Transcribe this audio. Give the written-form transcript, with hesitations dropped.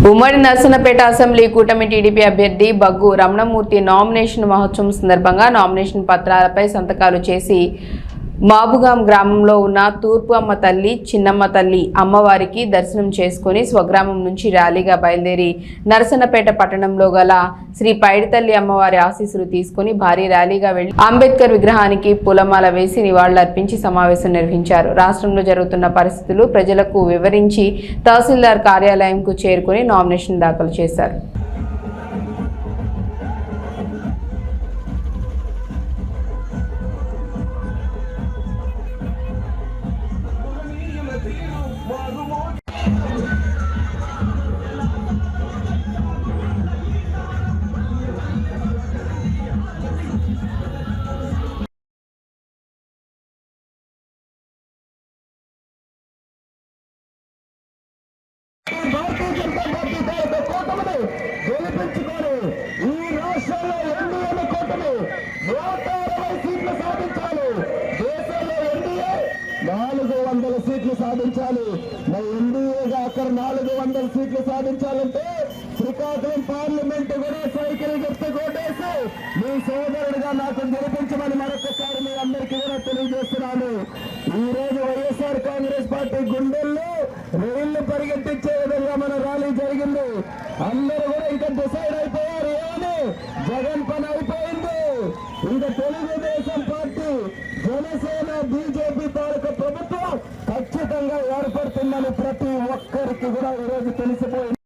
ఉమ్మడి నర్సన్నపేట అసెంబ్లీ కూటమి టీడీపీ అభ్యర్థి బగ్గు రమణమూర్తి నామినేషన్ మహోత్సవం సందర్భంగా నామినేషన్ పత్రాలపై సంతకాలు చేసి మాబుగాం గ్రామంలో ఉన్న తూర్పు అమ్మ తల్లి చిన్నమ్మ తల్లి అమ్మవారికి దర్శనం చేసుకుని స్వగ్రామం నుంచి ర్యాలీగా బయలుదేరి నర్సన్నపేట పట్టణంలో గల శ్రీ పైడితల్లి అమ్మవారి ఆశీస్సులు తీసుకుని భారీ ర్యాలీగా వెళ్లి అంబేద్కర్ విగ్రహానికి పూలమాల వేసి నివాళులర్పించి సమావేశం నిర్వహించారు. రాష్ట్రంలో జరుగుతున్న పరిస్థితులు ప్రజలకు వివరించి తహసీల్దార్ కార్యాలయంకు చేరుకుని నామినేషన్ దాఖలు చేశారు. గెలిపించుకొని ఈ రాష్ట్రంలో ఎన్డీఏ కూటమి 160 సీట్లు సాధించాలి. దేశంలో ఎన్డీఏ 400 సీట్లు సాధించాలి. ఎన్డీఏగా అక్కడ 400 సీట్లు సాధించాలంటే శ్రీకాకుళం పార్లమెంట్ కూడా సైకిల్ గుర్తు కొట్టేసి మీ సోదరుడిగా నాకు గెలిపించమని మరొకసారి మీ అందరికీ కూడా తెలియజేస్తున్నాను. ఈ రోజు వైఎస్ఆర్ కాంగ్రెస్ పార్టీ గుండెల్లో రైళ్లు పరిగెట్టించే విధంగా మన ర్యాలీ జరిగింది. అందరూ కూడా ఇంకా డిసైడ్ అయిపోయారు. ఏమని జగన్ పని అయిపోయింది. ఇంకా తెలుగుదేశం పార్టీ జనసేన బీజేపీ తాలూకా ప్రభుత్వం ఖచ్చితంగా ఏర్పడుతుందని ప్రతి ఒక్కరికి కూడా ఈరోజు తెలిసిపోయింది.